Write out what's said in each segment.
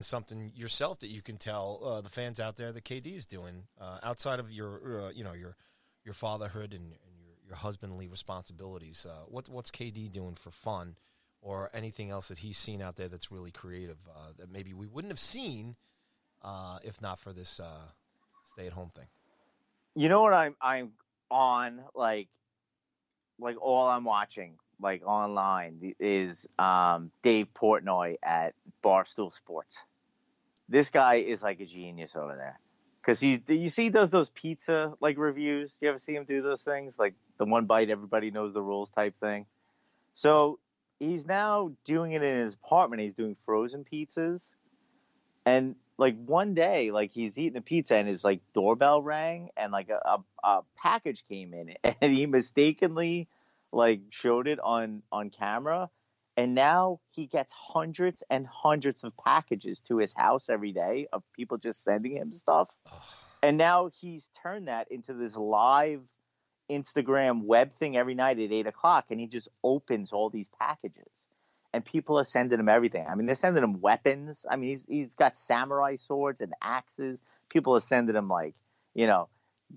something yourself that you can tell the fans out there that KD is doing outside of your your fatherhood and your husbandly responsibilities. What's KD doing for fun, or anything else that he's seen out there that's really creative that maybe we wouldn't have seen if not for this stay-at-home thing? You know what I'm on all I'm watching like online is Dave Portnoy at Barstool Sports. This guy is like a genius over there because you see he does those pizza like reviews. You ever see him do those things like the one bite everybody knows the rules type thing? So he's now doing it in his apartment. He's doing frozen pizzas, and like one day, like he's eating a pizza and his like doorbell rang and like a package came in and he mistakenly like showed it on camera, and now he gets hundreds and hundreds of packages to his house every day of people just sending him stuff. Ugh. And now he's turned that into this live Instagram web thing every night at 8 o'clock, and he just opens all these packages. And people are sending him everything. I mean, they're sending him weapons. I mean, he's got samurai swords and axes. People are sending him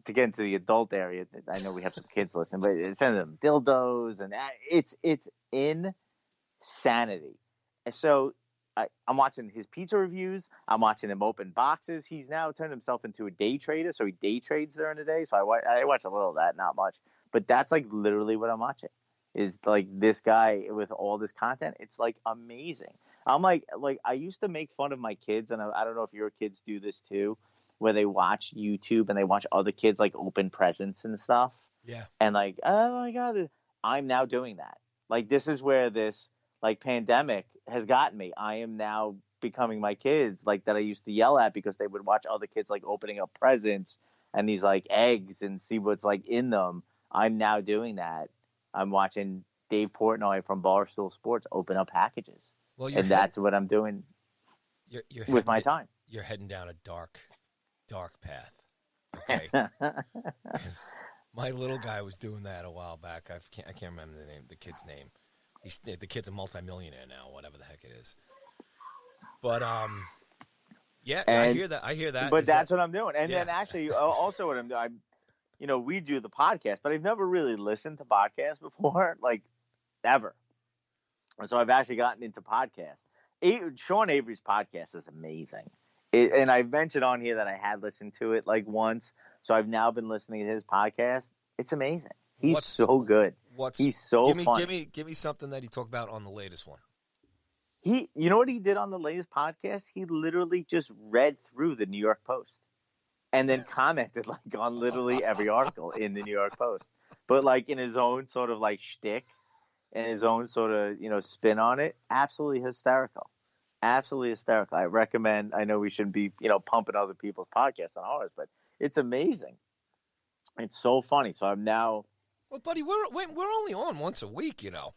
to get into the adult area. I know we have some kids listening, but it's sending them dildos, and it's insanity. And so I'm watching his pizza reviews. I'm watching him open boxes. He's now turned himself into a day trader, so he day trades during the day. So I watch a little of that, not much, but that's like literally what I'm watching. Is like this guy with all this content. It's like amazing. I'm like I used to make fun of my kids, and I don't know if your kids do this too, where they watch YouTube and they watch other kids like open presents and stuff. Yeah. And like, oh my God, I'm now doing that. Like this is where this like pandemic has gotten me. I am now becoming my kids like that I used to yell at because they would watch other kids like opening up presents and these like eggs and see what's like in them. I'm now doing that. I'm watching Dave Portnoy from Barstool Sports open up packages. Well, that's what I'm doing you're with my time. You're heading down a dark path. Okay. My little guy was doing that a while back. I can't remember the kid's name. The kid's a multimillionaire now, whatever the heck it is. But yeah, I hear that. But that's what I'm doing. And then actually, also what I'm doing. We do the podcast, but I've never really listened to podcasts before, like ever. So I've actually gotten into podcasts. Sean Avery's podcast is amazing. And I've mentioned on here that I had listened to it like once. So I've now been listening to his podcast. It's amazing. He's so good. He's so funny. Give me something that he talked about on the latest one. You know what he did on the latest podcast? He literally just read through the New York Post. And then commented like on literally every article in the New York Post, but like in his own sort of like shtick and his own sort of spin on it. Absolutely hysterical, absolutely hysterical. I recommend. I know we shouldn't be pumping other people's podcasts on ours, but it's amazing. It's so funny. So I'm now. Well, buddy, we're only on once a week, Well,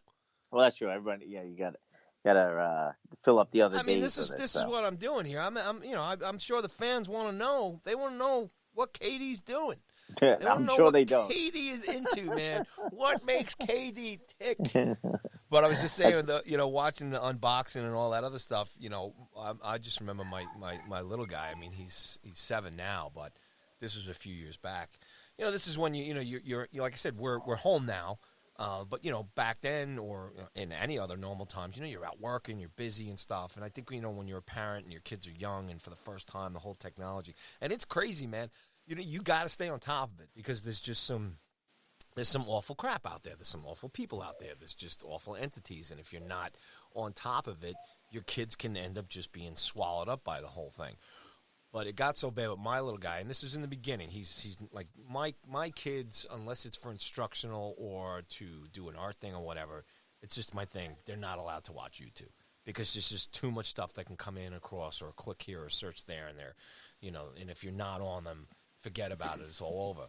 that's true. Everybody, you got to fill up the other. I mean, this is what I'm doing here. I'm sure the fans want to know. They want to know what KD's doing. I'm sure they don't. KD is into, man. What makes KD tick? But I was just saying, watching the unboxing and all that other stuff. I just remember my little guy. I mean, he's 7 now, but this was a few years back. This is when you're like I said, we're home now. But, back then or in any other normal times, you're out working, you're busy and stuff. And I think, when you're a parent and your kids are young and for the first time, the whole technology. And it's crazy, man. You got to stay on top of it because there's some awful crap out there. There's some awful people out there. There's just awful entities. And if you're not on top of it, your kids can end up just being swallowed up by the whole thing. But it got so bad with my little guy, and this was in the beginning. He's like my kids, unless it's for instructional or to do an art thing or whatever, it's just my thing. They're not allowed to watch YouTube because there's just too much stuff that can come in across or click here or search there and there, and if you're not on them, forget about it. It's all over.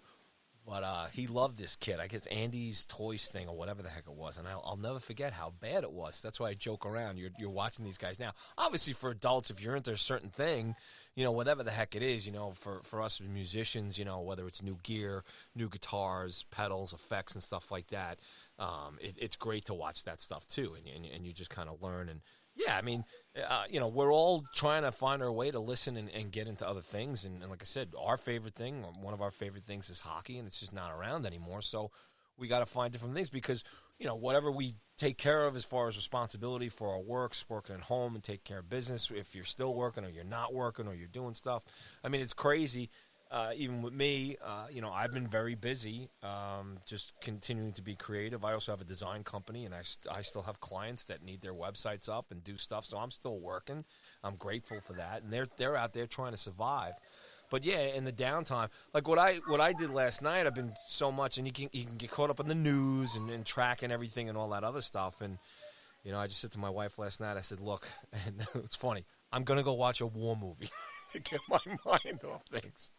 But he loved this kid. I guess Andy's Toys thing or whatever the heck it was, and I'll never forget how bad it was. That's why I joke around. You're watching these guys now. Obviously, for adults, if you're into a certain thing, whatever the heck it is, for us as musicians, whether it's new gear, new guitars, pedals, effects, and stuff like that, it's great to watch that stuff too, and you just kind of learn and Yeah, I mean, we're all trying to find our way to listen and get into other things. And like I said, our favorite thing, or one of our favorite things, is hockey, and it's just not around anymore. So we got to find different things because, whatever we take care of as far as responsibility for our works, working at home and take care of business, if you're still working or you're not working or you're doing stuff, I mean, it's crazy. Even with me, I've been very busy, just continuing to be creative. I also have a design company, and I still have clients that need their websites up and do stuff. So I'm still working. I'm grateful for that, and they're out there trying to survive. But yeah, in the downtime, like what I did last night, I've been so much, and you can get caught up in the news and tracking everything and all that other stuff. And I just said to my wife last night, I said, look, and it's funny, I'm gonna go watch a war movie to get my mind off things.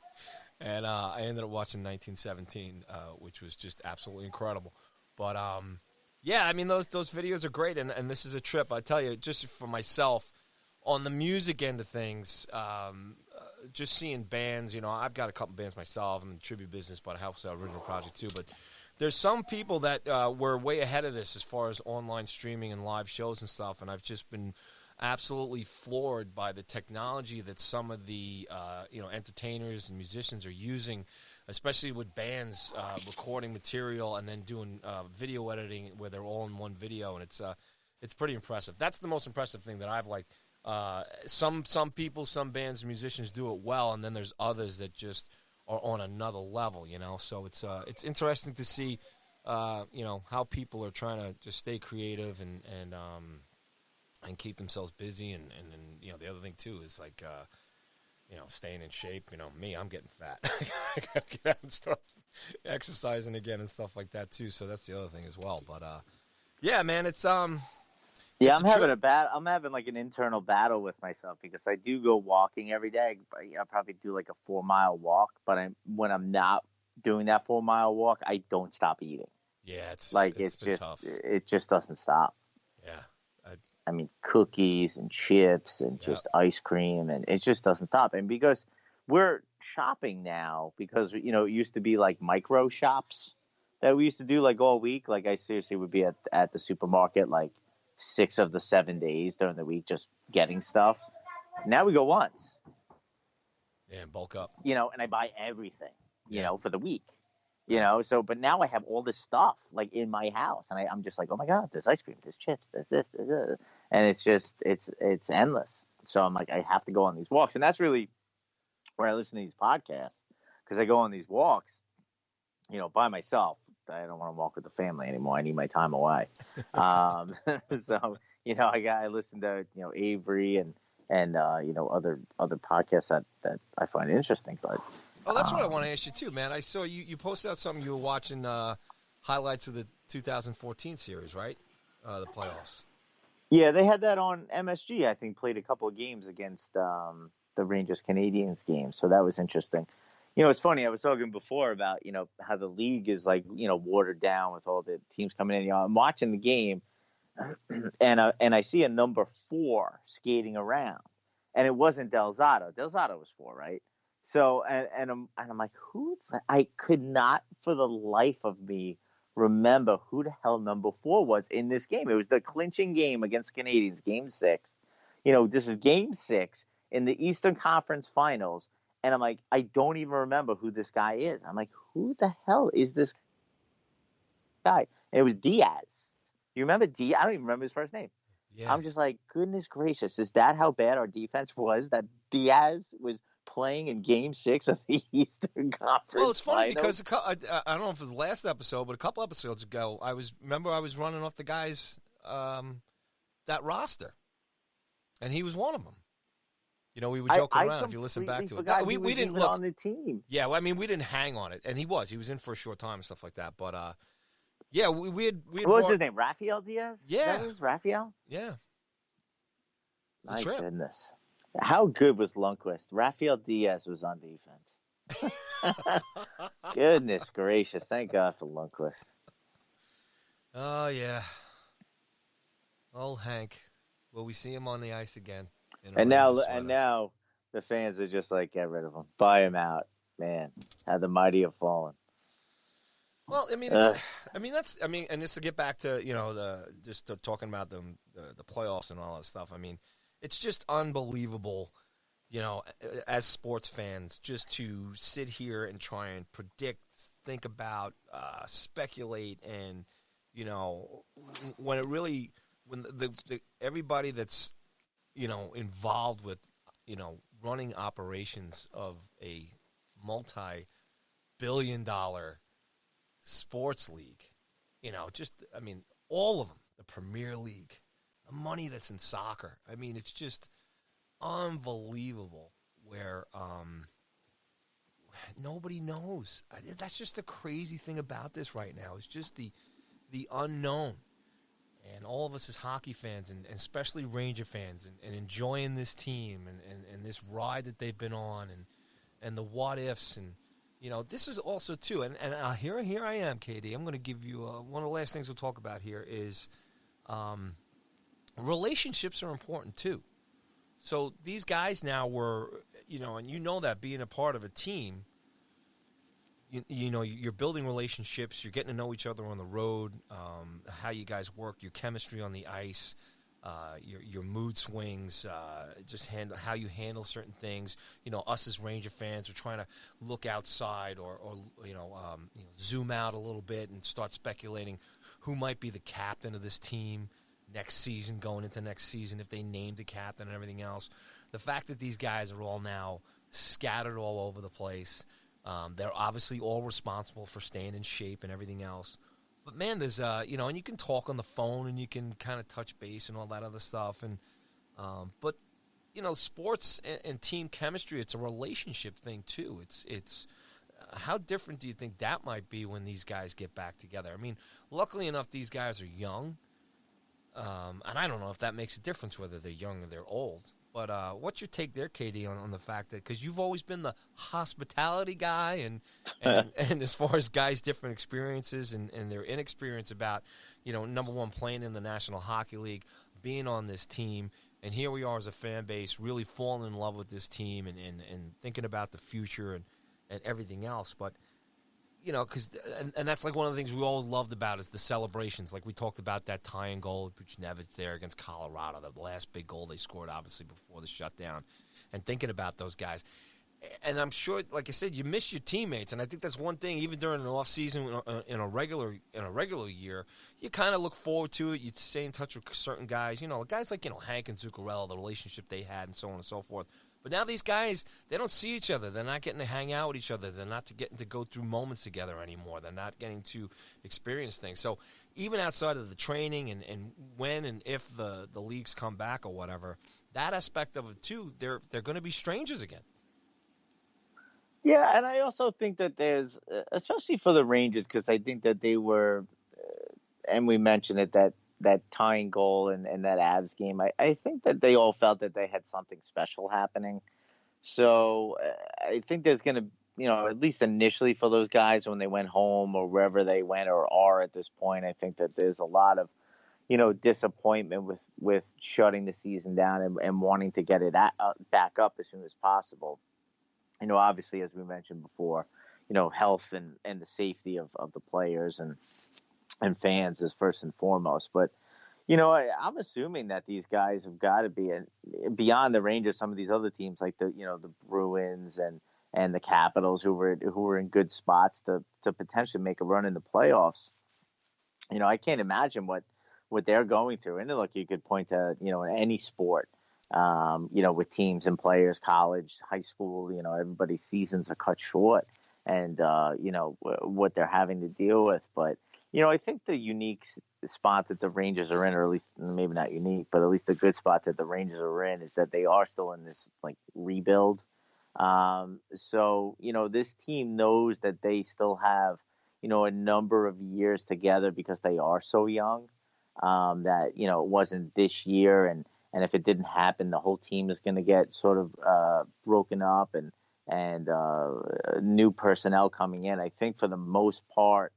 And I ended up watching 1917, which was just absolutely incredible. But yeah, I mean those videos are great, and this is a trip. I tell you, just for myself, on the music end of things, just seeing bands. I've got a couple bands myself. I'm in the tribute business, but I help out original project too. But there's some people that were way ahead of this as far as online streaming and live shows and stuff, and I've just been absolutely floored by the technology that some of the entertainers and musicians are using, especially with bands recording material and then doing video editing where they're all in one video, and it's pretty impressive. That's the most impressive thing that I've liked. Some people, some bands, musicians do it well, and then there's others that just are on another level. So it's interesting to see how people are trying to just stay creative and keep themselves busy, and the other thing too is like staying in shape. Me, I'm getting fat. I gotta get out and start exercising again and stuff like that too. So that's the other thing as well. But yeah, man, it's yeah, I'm having like an internal battle with myself because I do go walking every day. I probably do like a 4-mile walk, but when I'm not doing that 4-mile walk, I don't stop eating. Yeah, it's just tough. It just doesn't stop. Yeah. I mean, cookies and chips and just ice cream, and it just doesn't stop. And because we're shopping now, because it used to be like micro shops that we used to do like all week. Like I seriously would be at the supermarket like 6 of the 7 days during the week just getting stuff. Now we go once. Yeah, and bulk up. And I buy everything, for the week. But now I have all this stuff like in my house, and I'm just like, oh my God, there's ice cream, there's chips, there's this, and it's just, it's endless. So I'm like, I have to go on these walks. And that's really where I listen to these podcasts, because I go on these walks, by myself. I don't want to walk with the family anymore. I need my time away. So, I listen to, Avery and other podcasts that I find interesting, but. Oh, that's what I want to ask you too, man. I saw you posted out something. You were watching highlights of the 2014 series, right? The playoffs. Yeah, they had that on MSG. I think played a couple of games against the Rangers Canadiens game, so that was interesting. It's funny. I was talking before about how the league is like watered down with all the teams coming in. I'm watching the game, and I see a number 4 skating around, and it wasn't Del Zotto. Del Zotto was 4, right? So and I'm like, I could not for the life of me remember who the hell number 4 was in this game. It was the clinching game against Canadians, Game 6. This is Game 6 in the Eastern Conference Finals, and I'm like, I don't even remember who this guy is. I'm like, who the hell is this guy? And it was Diaz. You remember Diaz? I don't even remember his first name. Yeah. I'm just like, goodness gracious, is that how bad our defense was? That Diaz was playing in Game 6 of the Eastern Conference. Well, it's funny Finals. because I don't know if it was the last episode, but a couple episodes ago, I was running off the guys that roster, and he was one of them. We were joking around. If you listen back to it, we didn't look on the team. Yeah, well, I mean, we didn't hang on it, and he was in for a short time and stuff like that. But yeah, we had. What was his name? Rafael Diaz. Yeah, that was Rafael. Yeah, my goodness. How good was Lundqvist? Rafael Diaz was on defense. Goodness gracious. Thank God for Lundqvist. Oh, yeah. Old Hank. Will we see him on the ice again? And now the fans are just like, get rid of him. Buy him out. Man, how the mighty have fallen. Well, I mean, Uh, and just to get back to talking about the playoffs and all that stuff. I mean, it's just unbelievable, as sports fans, just to sit here and try and predict, think about, speculate, and when it really when the everybody that's involved with running operations of a multi-billion-dollar sports league, just I mean all of them, the Premier League, the money that's in soccer. I mean, it's just unbelievable where nobody knows. That's just the crazy thing about this right now. It's just the unknown. And all of us as hockey fans, and especially Ranger fans, and enjoying this team and this ride that they've been on, and the what ifs, and this is also too. And here I am, Katie. I'm going to give you one of the last things we'll talk about here is relationships are important too. So these guys now were, and that being a part of a team. You're building relationships. You're getting to know each other on the road. How you guys work, your chemistry on the ice, your mood swings, just how you handle certain things. Us as Ranger fans are trying to look outside or zoom out a little bit and start speculating who might be the captain of this team next season, going into next season, if they named a captain and everything else. The fact that these guys are all now scattered all over the place. They're obviously all responsible for staying in shape and everything else. But, man, there's, and you can talk on the phone and you can kind of touch base and all that other stuff. And but, sports and team chemistry, it's a relationship thing, too. It's how different do you think that might be when these guys get back together? I mean, luckily enough, these guys are young. And I don't know if that makes a difference whether they're young or they're old. But what's your take there, Katie, on the fact that, because you've always been the hospitality guy and as far as guys' different experiences and their inexperience about, number one, playing in the National Hockey League, being on this team, and here we are as a fan base really falling in love with this team and thinking about the future and everything else. But, because and that's like one of the things we always loved about is the celebrations. Like we talked about that tying goal, Buchnevich there against Colorado, the last big goal they scored, obviously, before the shutdown, and thinking about those guys. And I'm sure, like I said, you miss your teammates, and I think that's one thing. Even during an off season, in a regular year, you kind of look forward to it. You stay in touch with certain guys. Guys like Hank and Zuccarello, the relationship they had, and so on and so forth. But now these guys, they don't see each other. They're not getting to hang out with each other. They're not getting to go through moments together anymore. They're not getting to experience things. So even outside of the training and when and if the leagues come back or whatever, that aspect of it too, they're going to be strangers again. Yeah, and I also think that there's, especially for the Rangers, because I think that they were, and we mentioned it, that tying goal and that Avs game. I think that they all felt that they had something special happening. So I think there's going to, at least initially for those guys when they went home or wherever they went or are at this point, I think that there's a lot of, disappointment with shutting the season down and wanting to get it back up as soon as possible. Obviously, as we mentioned before, health and the safety of the players and fans is first and foremost. But, I'm assuming that these guys have got to be beyond the Rangers, some of these other teams like the Bruins and the Capitals who were in good spots to potentially make a run in the playoffs. I can't imagine what they're going through. And look, you could point to, any sport, with teams and players, college, high school, everybody's seasons are cut short and, what they're having to deal with. But, I think the unique spot that the Rangers are in, or at least maybe not unique, but at least the good spot that the Rangers are in is that they are still in this like rebuild. So, this team knows that they still have, a number of years together because they are so young, that, it wasn't this year. And if it didn't happen, the whole team is going to get sort of broken up and new personnel coming in. I think for the most part,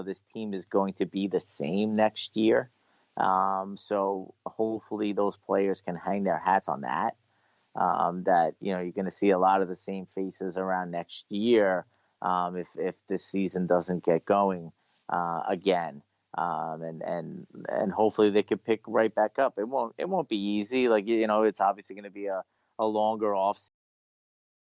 this team is going to be the same next year. So hopefully those players can hang their hats on that. That you're going to see a lot of the same faces around next year. if this season doesn't get going again. And hopefully they could pick right back up. It won't be easy. Like, it's obviously going to be a longer off